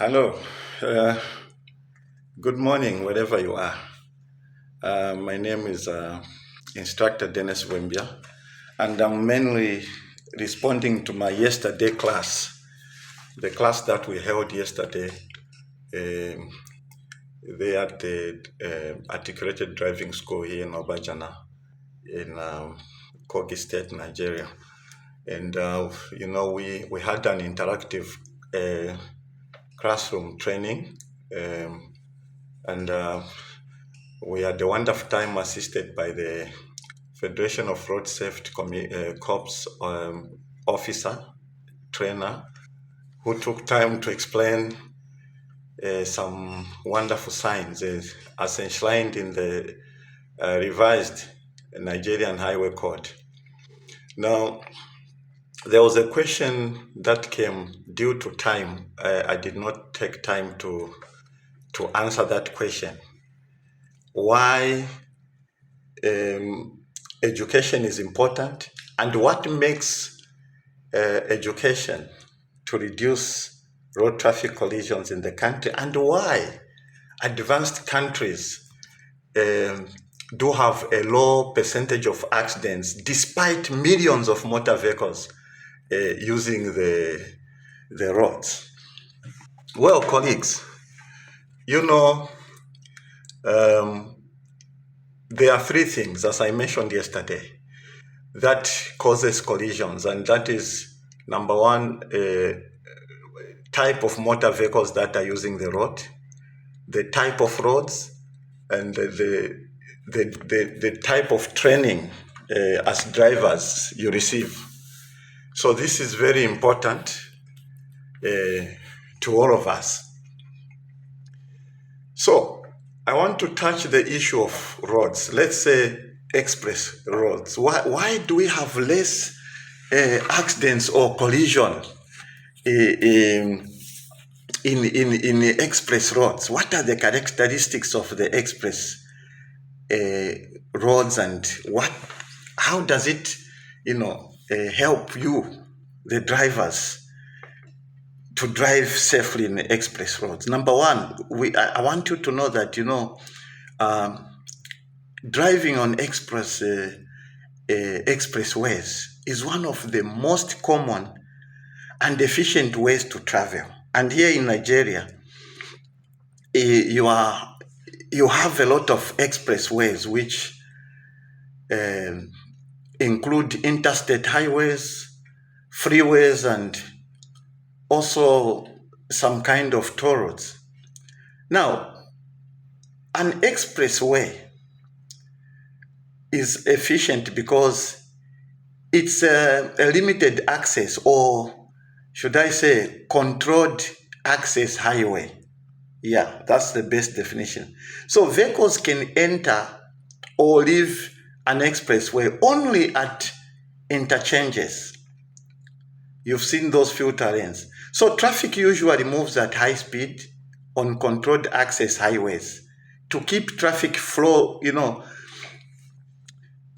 Hello. Uh, Good morning, wherever you are. My name is Instructor Dennis Wembia, and I'm mainly responding to my yesterday class, the class that we held yesterday um, there at the Articulated Driving School here in Obajana in Kogi State, Nigeria. And, we had an interactive uh, classroom training. Um, and We had a wonderful time assisted by the Federation of Road Safety Corps officer, trainer, who took time to explain some wonderful signs as enshrined in the revised Nigerian Highway Code. Now, there was a question that came due to time. I did not take time to answer that question. Why education is important and what makes education to reduce road traffic collisions in the country, and why advanced countries do have a low percentage of accidents despite millions of motor vehicles using the roads. Well, colleagues, you know, there are three things, as I mentioned yesterday, that causes collisions, and that is number one, type of motor vehicles that are using the road, the type of roads, and the type of training as drivers you receive. So this is very important to all of us. So I want to touch the issue of roads. Let's say express roads. Why do we have less accidents or collision in express roads? What are the characteristics of the express roads, and how does it help you, the drivers, to drive safely in the express roads? Number one, I want you to know that driving on expressways is one of the most common and efficient ways to travel. And here in Nigeria, you have a lot of expressways which include interstate highways, freeways, and also some kind of toll roads. Now, an expressway is efficient because it's a limited access, or should I say controlled access highway. Yeah, that's the best definition. So vehicles can enter or leave an expressway only at interchanges. You've seen those filter lanes. So traffic usually moves at high speed on controlled access highways to keep traffic flow,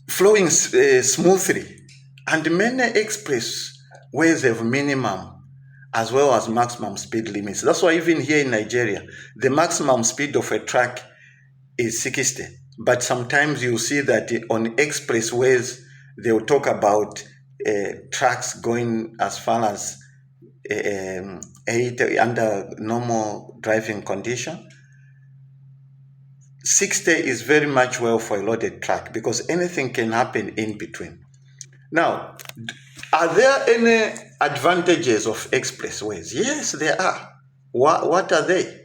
flowing smoothly. And many expressways have minimum as well as maximum speed limits. That's why even here in Nigeria, the maximum speed of a truck is 60. But sometimes you see that on expressways, they'll talk about trucks going as far as 80 under normal driving condition. 60 is very much well for a loaded truck because anything can happen in between. Now, are there any advantages of expressways? Yes, there are. What are they?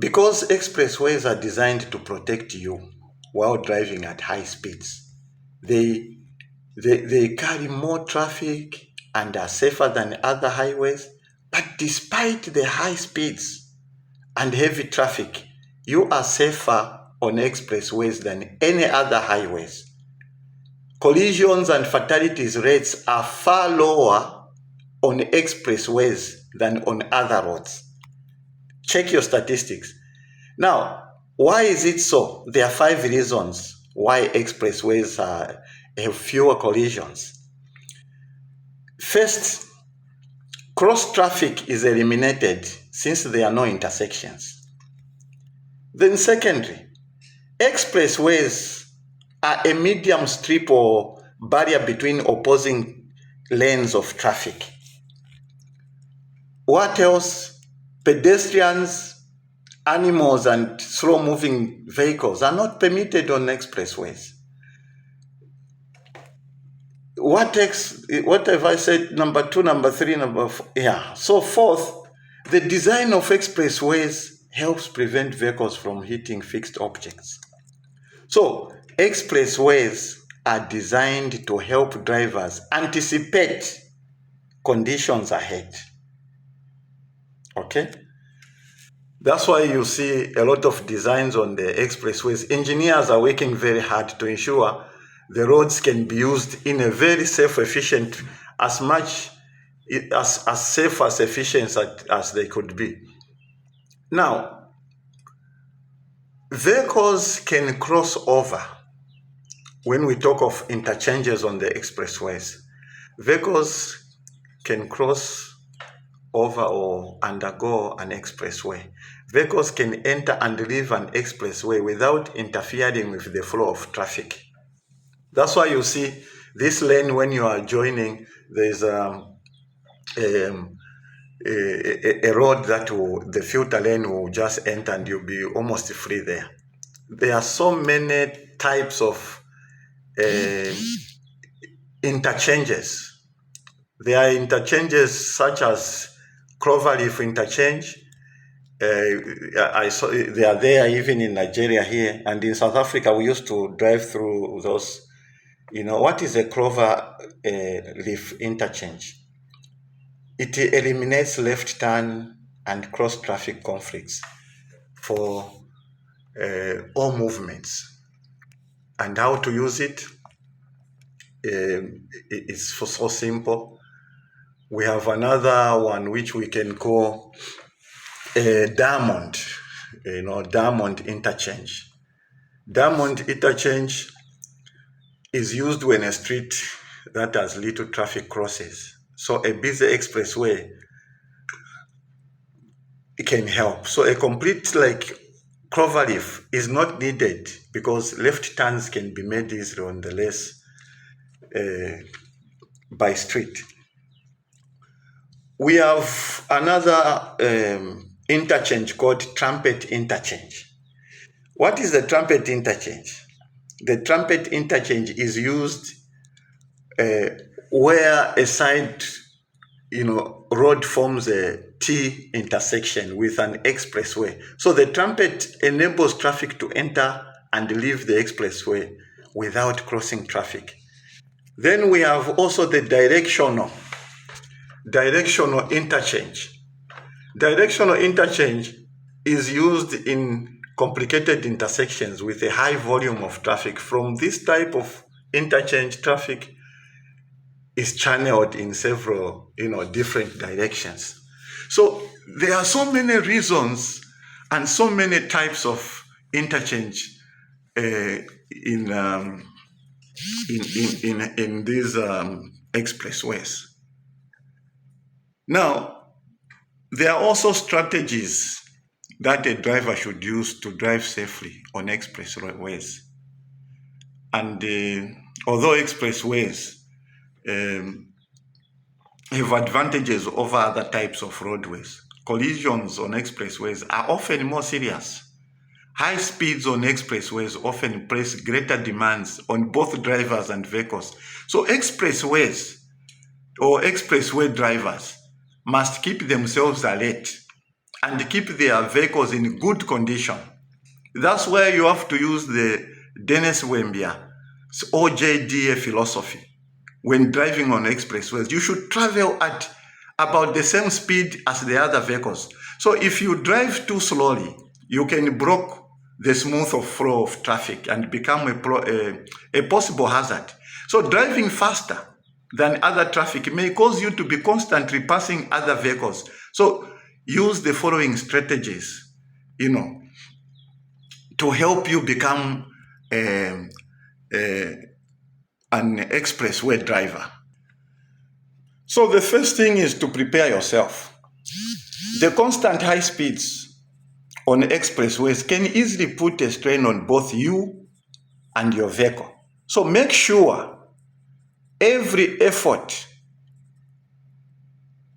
Because expressways are designed to protect you while driving at high speeds, they carry more traffic and are safer than other highways. But despite the high speeds and heavy traffic, you are safer on expressways than any other highways. Collisions and fatalities rates are far lower on expressways than on other roads. Check your statistics. Now, why is it so? There are 5 reasons why expressways have fewer collisions. First, cross traffic is eliminated since there are no intersections. Then secondly, expressways are a medium strip or barrier between opposing lanes of traffic. What else? Pedestrians, animals, and slow-moving vehicles are not permitted on expressways. What have I said? Number 2, number 3, number 4. Yeah. So fourth, the design of expressways helps prevent vehicles from hitting fixed objects. So expressways are designed to help drivers anticipate conditions ahead. Okay? That's why you see a lot of designs on the expressways. Engineers are working very hard to ensure the roads can be used in a very safe, efficient, as safe as efficient as they could be. Now, vehicles can cross over when we talk of interchanges on the expressways. Vehicles can cross over or undergo an expressway. Vehicles can enter and leave an expressway without interfering with the flow of traffic. That's why you see this lane when you are joining, there's a road that the filter lane will just enter and you'll be almost free there. There are so many types of interchanges. There are interchanges such as Cloverleaf interchange. I saw they are there even in Nigeria here, and in South Africa we used to drive through those. You know, what is a Cloverleaf interchange? It eliminates left turn and cross traffic conflicts for all movements. And how to use it? It's so simple. We have another one which we can call Diamond, Diamond interchange. Diamond interchange is used when a street that has little traffic crosses. So a busy expressway, it can help. So a complete like Cloverleaf is not needed because left turns can be made easily on the less by street. We have another interchange called Trumpet interchange. What is the Trumpet interchange? The Trumpet interchange is used where a side, road forms a T intersection with an expressway. So the Trumpet enables traffic to enter and leave the expressway without crossing traffic. Then we have also the directional interchange. Directional interchange is used in complicated intersections with a high volume of traffic. From this type of interchange, traffic is channeled in several, different directions. So there are so many reasons and so many types of interchange in these expressways. Now, there are also strategies that a driver should use to drive safely on expressways. And although expressways have advantages over other types of roadways, collisions on expressways are often more serious. High speeds on expressways often place greater demands on both drivers and vehicles. So expressways or expressway drivers must keep themselves alert and keep their vehicles in good condition. That's where you have to use the Dennis Wembia's OJDA philosophy. When driving on expressways, you should travel at about the same speed as the other vehicles. So if you drive too slowly, you can block the smooth flow of traffic and become a possible hazard. So driving faster than other traffic may cause you to be constantly passing other vehicles. So use the following strategies, to help you become an expressway driver. So the first thing is to prepare yourself. The constant high speeds on expressways can easily put a strain on both you and your vehicle. So make sure every effort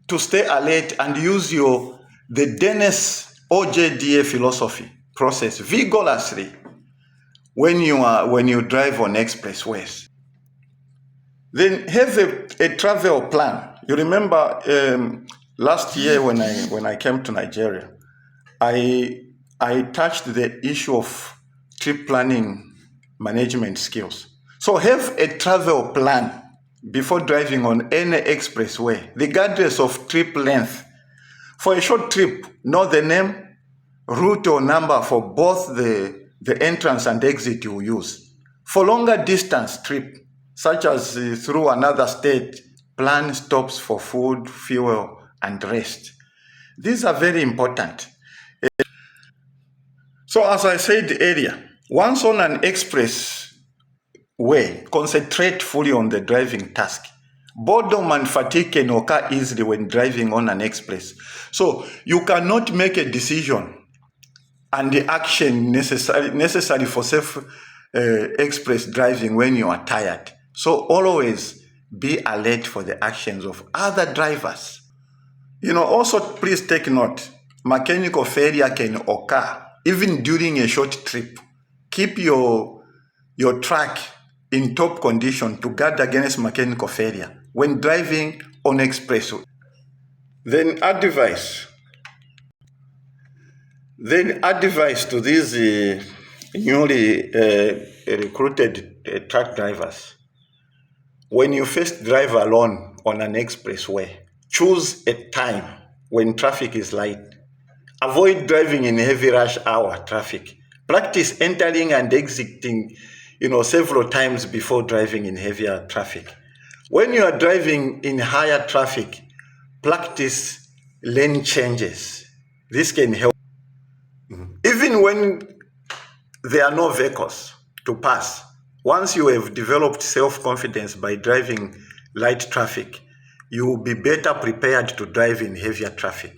to stay alert and use the Dennis OJDA philosophy process vigorously when you drive on expressways. Then have a travel plan. You remember last year when I came to Nigeria, I touched the issue of trip planning management skills. So have a travel plan before driving on any expressway, regardless of trip length. For a short trip, know the name, route or number for both the entrance and exit you use. For longer distance trip, such as through another state, plan stops for food, fuel, and rest. These are very important. So as I said earlier, once on an express way, concentrate fully on the driving task. Boredom and fatigue can occur easily when driving on an express. So you cannot make a decision and the action necessary for safe express driving when you are tired. So always be alert for the actions of other drivers. Also please take note, mechanical failure can occur even during a short trip. Keep your truck in top condition to guard against mechanical failure when driving on expressway. Then advice to these newly recruited truck drivers. When you first drive alone on an expressway, choose a time when traffic is light. Avoid driving in heavy rush hour traffic. Practice entering and exiting, several times before driving in heavier traffic. When you are driving in higher traffic, practice lane changes. This can help. Even when there are no vehicles to pass, once you have developed self-confidence by driving light traffic, you will be better prepared to drive in heavier traffic.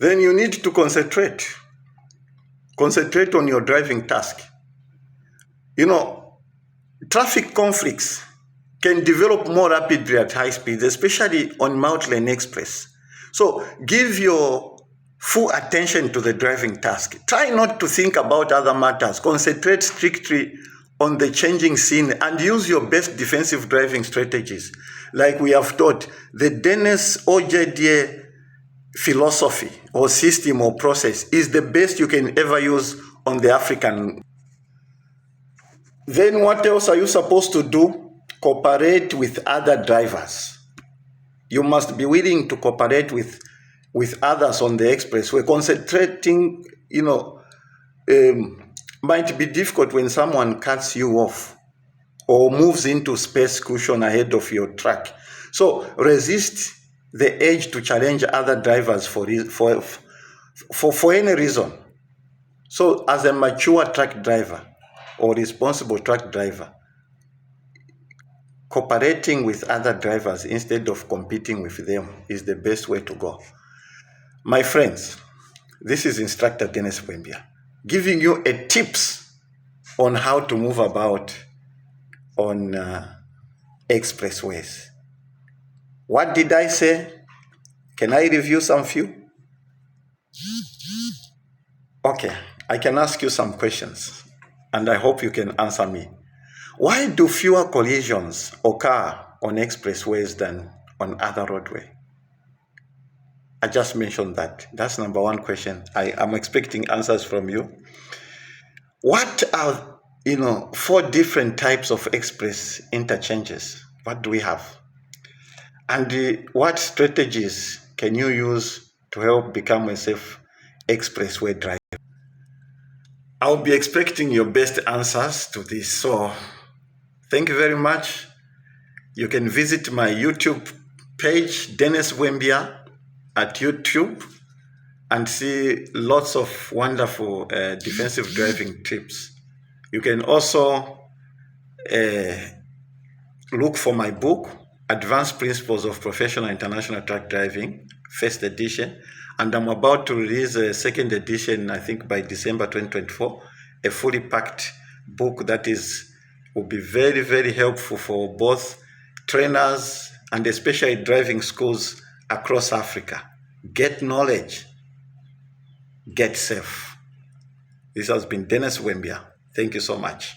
Then you need to concentrate. Concentrate on your driving task. Traffic conflicts can develop more rapidly at high speeds, especially on Mountain Express. So give your full attention to the driving task. Try not to think about other matters. Concentrate strictly on the changing scene and use your best defensive driving strategies. Like we have taught, the Dennis OJDA philosophy or system or process is the best you can ever use on the African. Then what else are you supposed to do? Cooperate with other drivers. You must be willing to cooperate with others on the expressway. Concentrating, might be difficult when someone cuts you off or moves into space cushion ahead of your truck. So resist the urge to challenge other drivers for any reason. So as a mature truck driver or responsible truck driver, cooperating with other drivers instead of competing with them is the best way to go. My friends, this is Instructor Dennis Wembia, giving you a tips on how to move about on expressways. What did I say? Can I review some few? Okay, I can ask you some questions, and I hope you can answer me. Why do fewer collisions occur on expressways than on other roadways? I just mentioned that. That's number one question. I am expecting answers from you. What are, 4 different types of express interchanges? What do we have? And what strategies can you use to help become a safe expressway driver? I'll be expecting your best answers to this. So thank you very much. You can visit my YouTube page, Dennis Wembia, at YouTube, and see lots of wonderful defensive driving tips. You can also look for my book, Advanced Principles of Professional International Truck Driving, first edition, and I'm about to release a second edition, I think by December 2024, a fully packed book that will be very, very helpful for both trainers and especially driving schools across Africa. Get knowledge, get safe. This has been Dennis Wembia. Thank you so much.